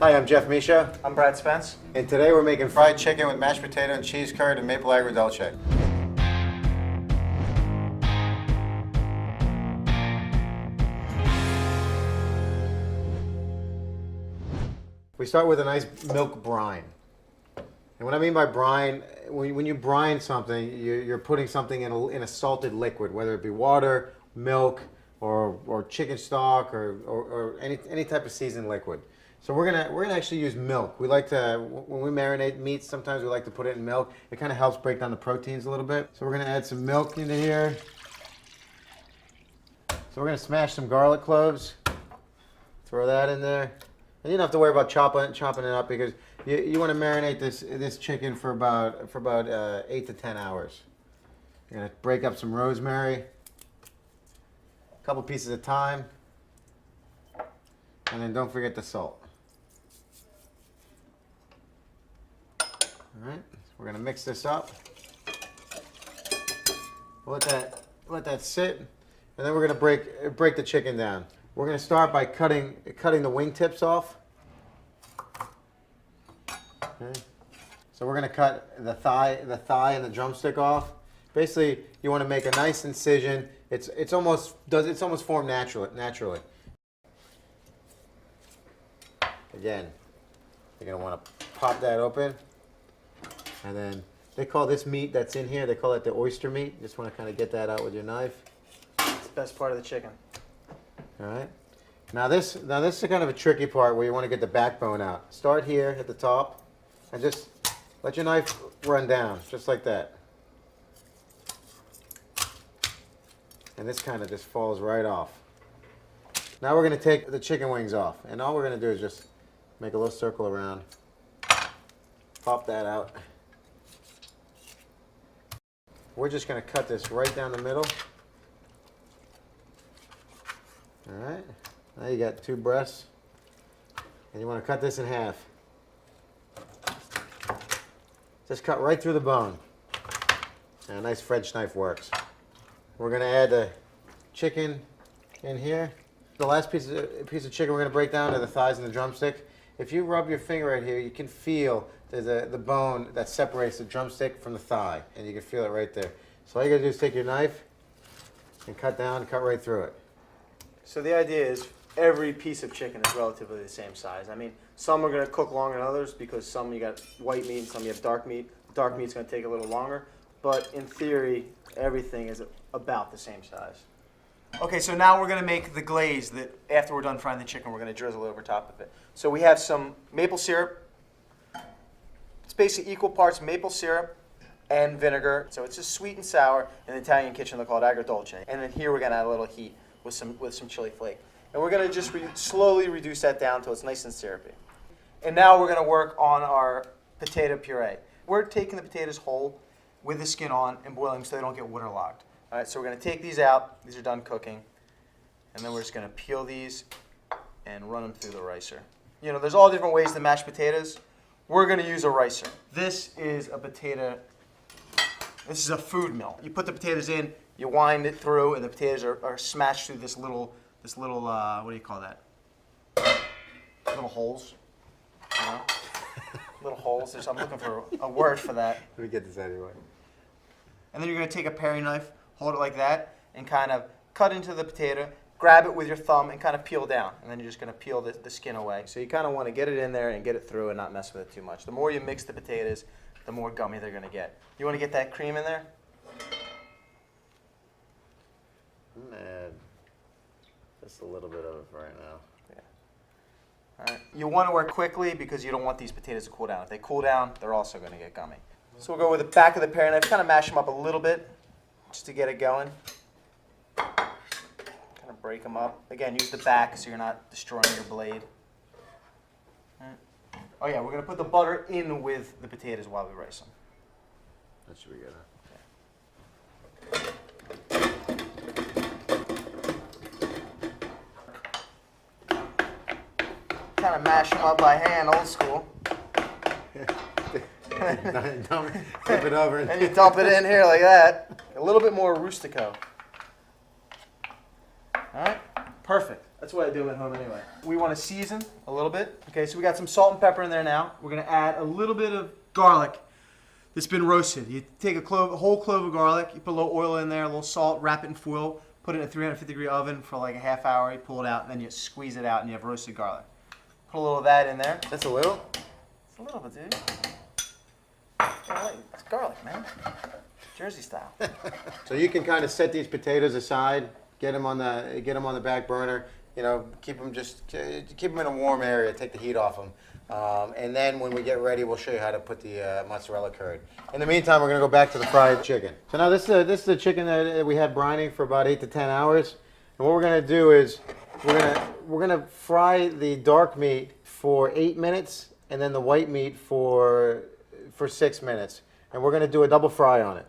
Hi, I'm Jeff Michaud, I'm Brad Spence. and today we're making fried chicken with mashed potato and cheese curd and maple agrodolce. We start with a nice milk brine. And what I mean by brine, when you brine something, you're putting something in a salted liquid, whether it be water, milk, or chicken stock, or any type of seasoned liquid. So we're gonna actually use milk. We like to, when we marinate meats, sometimes we like to put it in milk. It kind of helps break down the proteins a little bit. So we're gonna add some milk into here. So we're gonna smash some garlic cloves. Throw that in there. And you don't have to worry about chopping it up because you want to marinate this chicken for about 8 to 10 hours. You're gonna break up some rosemary, a couple pieces of thyme, and then don't forget the salt. All right, so we're gonna mix this up. Let that sit, and then we're gonna break the chicken down. We're gonna start by cutting the wing tips off. Okay. So we're gonna cut the thigh and the drumstick off. Basically, you want to make a nice incision. It's almost formed naturally. Again, you're gonna want to pop that open, and then they call this meat that's in here. They call it the oyster meat. You just want to kind of get that out with your knife. It's the best part of the chicken. All right. Now this is kind of a tricky part where you want to get the backbone out. Start here at the top, and just let your knife run down, just like that. And this kind of just falls right off. Now we're going to take the chicken wings off, and all we're going to do is just make a little circle around, pop that out. We're just going to cut this right down the middle. All right. Now you got 2 breasts, and you want to cut this in half. Just cut right through the bone. And a nice French knife works. We're going to add the chicken in here. The last piece of chicken we're going to break down are the thighs and the drumstick. If you rub your finger right here, you can feel the bone that separates the drumstick from the thigh, and you can feel it right there. So all you got to do is take your knife and cut right through it. So the idea is every piece of chicken is relatively the same size. I mean, some are going to cook longer than others because some you got white meat and some you have dark meat. Dark meat's going to take a little longer, but in theory, everything is about the same size. Okay, so now we're going to make the glaze that after we're done frying the chicken, we're going to drizzle over top of it. So we have some maple syrup. It's basically equal parts maple syrup and vinegar. So it's just sweet and sour. In the Italian kitchen, they call it agrodolce. And then here we're going to add a little heat with some chili flake. And we're going to just slowly reduce that down until it's nice and syrupy. And now we're going to work on our potato puree. We're taking the potatoes whole with the skin on and boiling them so they don't get waterlogged. All right, so we're going to take these out. These are done cooking. And then we're just going to peel these and run them through the ricer. You know, there's all different ways to mash potatoes. We're going to use a ricer. This is a food mill. You put the potatoes in, you wind it through, and the potatoes are smashed through this little what do you call that? Little holes. You know? Little holes. I'm looking for a word for that. Let me get this out of your way. And then you're going to take a paring knife, hold it like that, and kind of cut into the potato, grab it with your thumb, and kind of peel down. And then you're just going to peel the skin away. So you kind of want to get it in there and get it through and not mess with it too much. The more you mix the potatoes, the more gummy they're going to get. You want to get that cream in there? Add just a little bit of it for right now. Yeah. All right. You want to work quickly because you don't want these potatoes to cool down. If they cool down, they're also going to get gummy. So we'll go with the back of the paring knife, kind of mash them up a little bit just to get it going. Kind of break them up. Again, use the back so you're not destroying your blade. Oh yeah, we're going to put the butter in with the potatoes while we rice them. That should be good, huh? Kind of mash them up by hand, old school. Flip it over. And you dump it in here like that. A little bit more rustico. All right, perfect. That's what I do at home anyway. We want to season a little bit. Okay, so we got some salt and pepper in there now. We're going to add a little bit of garlic that's been roasted. You take a whole clove of garlic, you put a little oil in there, a little salt, wrap it in foil, put it in a 350-degree oven for like a half hour. You pull it out, and then you squeeze it out, and you have roasted garlic. Put a little of that in there. That's a little? It's a little bit, dude. It's garlic, man. Jersey style. So you can kind of set these potatoes aside, get them on the back burner. You know, keep them in a warm area, take the heat off them. And then when we get ready, we'll show you how to put the mozzarella curd. In the meantime, we're going to go back to the fried chicken. So now this is the chicken that we had brining for about 8 to 10 hours. And what we're going to do is we're going to fry the dark meat for 8 minutes and then the white meat for 6 minutes. And we're going to do a double fry on it.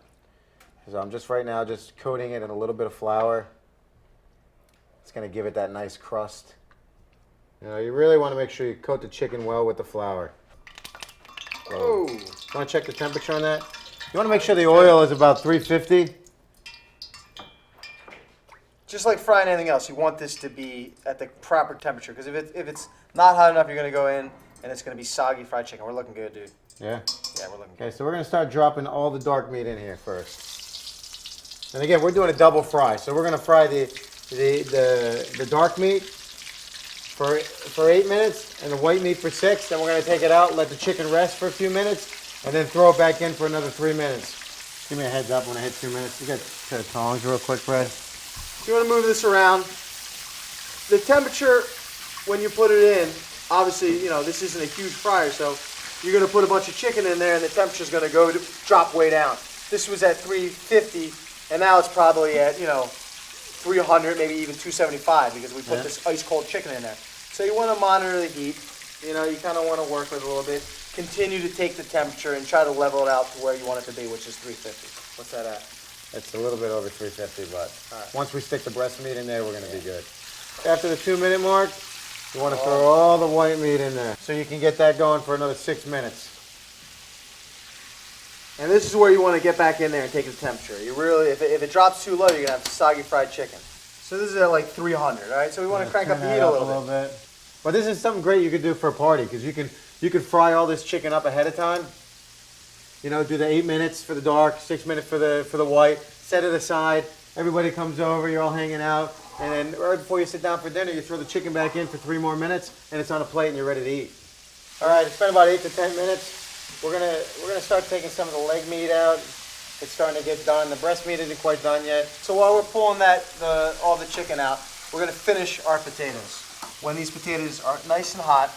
So I'm just right now just coating it in a little bit of flour. It's going to give it that nice crust. You know, you really want to make sure you coat the chicken well with the flour. Oh. You want to check the temperature on that? You want to make sure the oil is about 350. Just like frying anything else, you want this to be at the proper temperature. Because if it's not hot enough, you're going to go in and it's going to be soggy fried chicken. We're looking good, dude. Yeah? Yeah, we're looking good. Okay, so we're going to start dropping all the dark meat in here first. And again, we're doing a double fry. So we're going to fry the dark meat for 8 minutes and the white meat for 6. Then we're going to take it out, let the chicken rest for a few minutes, and then throw it back in for another 3 minutes. Give me a heads up when I hit 2 minutes. You got the tongs real quick, Fred. You want to move this around. The temperature when you put it in, obviously, you know, this isn't a huge fryer, so you're going to put a bunch of chicken in there and the temperature's going to drop way down. This was at 350 and now it's probably at, you know, 300, maybe even 275 because we put this ice cold chicken in there. So you want to monitor the heat. You know, you kind of want to work with it a little bit. Continue to take the temperature and try to level it out to where you want it to be, which is 350. What's that at? It's a little bit over 350, but once we stick the breast meat in there, we're going to be good. After the 2 minute mark, you want to throw all the white meat in there so you can get that going for another 6 minutes. And this is where you want to get back in there and take the temperature. You really, if it drops too low, you're going to have soggy fried chicken. So this is at like 300, all right? So we want to crank up the heat a little bit. But this is something great you could do for a party because you could fry all this chicken up ahead of time. You know, do the 8 minutes for the dark, 6 minutes for the white, set it aside. Everybody comes over, you're all hanging out. And then right before you sit down for dinner, you throw the chicken back in for 3 more minutes and it's on a plate and you're ready to eat. All right, it's been about 8 to 10 minutes. We're gonna start taking some of the leg meat out. It's starting to get done. The breast meat isn't quite done yet. So while we're pulling all the chicken out, we're gonna finish our potatoes. When these potatoes are nice and hot,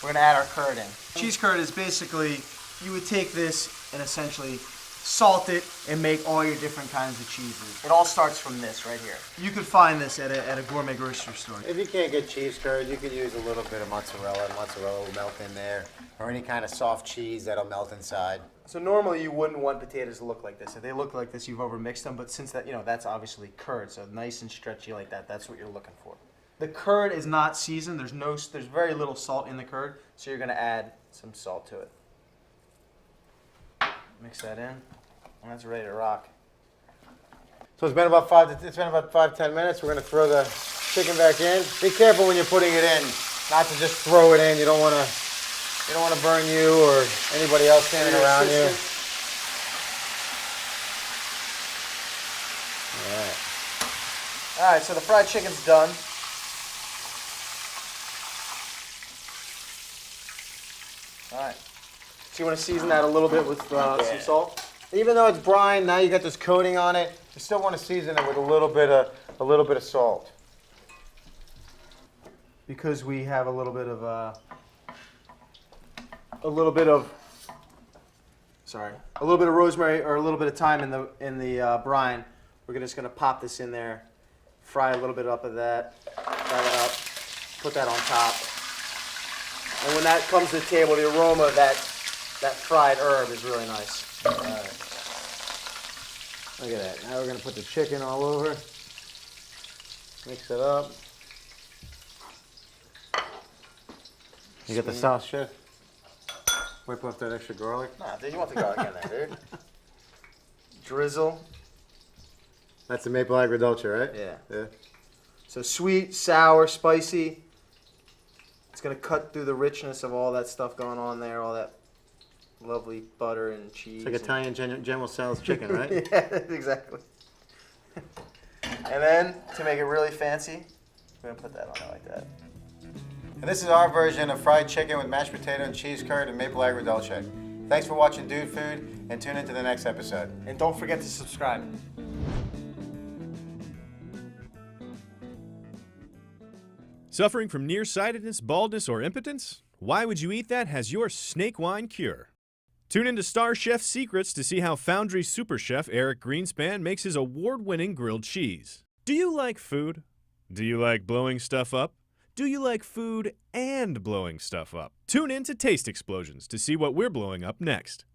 we're gonna add our curd in. Cheese curd is basically, you would take this and essentially salt it and make all your different kinds of cheeses. It all starts from this right here. You could find this at a gourmet grocery store. If you can't get cheese curd, you could use a little bit of mozzarella. Mozzarella will melt in there, or any kind of soft cheese that'll melt inside. So normally you wouldn't want potatoes to look like this. If they look like this, you've overmixed them. But since that, you know, that's obviously curd, so nice and stretchy like that. That's what you're looking for. The curd is not seasoned. There's very little salt in the curd, so you're gonna add some salt to it. Mix that in, and that's ready to rock. So it's been about 5-10 minutes. We're gonna throw the chicken back in. Be careful when you're putting it in, not to just throw it in. You don't wanna burn you or anybody else standing around you. All right, so the fried chicken's done. All right. So you want to season that a little bit with some salt? Even though it's brine, now you got this coating on it. You still want to season it with a little bit of salt. Because we have a little bit of rosemary or a little bit of thyme in the brine. We're just gonna pop this in there, fry a little bit up of that, fry that up, put that on top. And when that comes to the table, the aroma of that fried herb is really nice. All right. Look at that. Now we're going to put the chicken all over. Mix it up. You got the sauce, Chef? Wipe off that extra garlic. Nah, dude, you want the garlic in there, dude. Drizzle. That's the maple agrodolce, right? Yeah. Yeah. So sweet, sour, spicy. It's going to cut through the richness of all that stuff going on there, all that lovely butter and cheese. It's like Italian General Tso's chicken, right? Yeah, exactly. And then, to make it really fancy, we're going to put that on there like that. And this is our version of fried chicken with mashed potato and cheese curd and maple agrodolce. Thanks for watching Dude Food, and tune in to the next episode. And don't forget to subscribe. Suffering from nearsightedness, baldness, or impotence? Why Would You Eat That has your snake wine cure. Tune into Star Chef Secrets to see how Foundry super chef Eric Greenspan makes his award-winning grilled cheese. Do you like food? Do you like blowing stuff up? Do you like food and blowing stuff up? Tune in to Taste Explosions to see what we're blowing up next.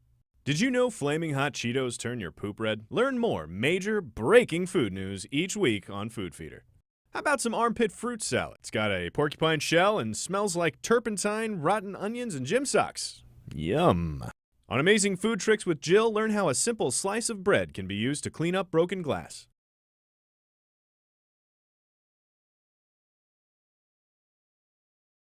Did you know flaming hot Cheetos turn your poop red? Learn more major breaking food news each week on Food Feeder. How about some armpit fruit salad? It's got a porcupine shell and smells like turpentine, rotten onions, and gym socks. Yum. On Amazing Food Tricks with Jill, learn how a simple slice of bread can be used to clean up broken glass.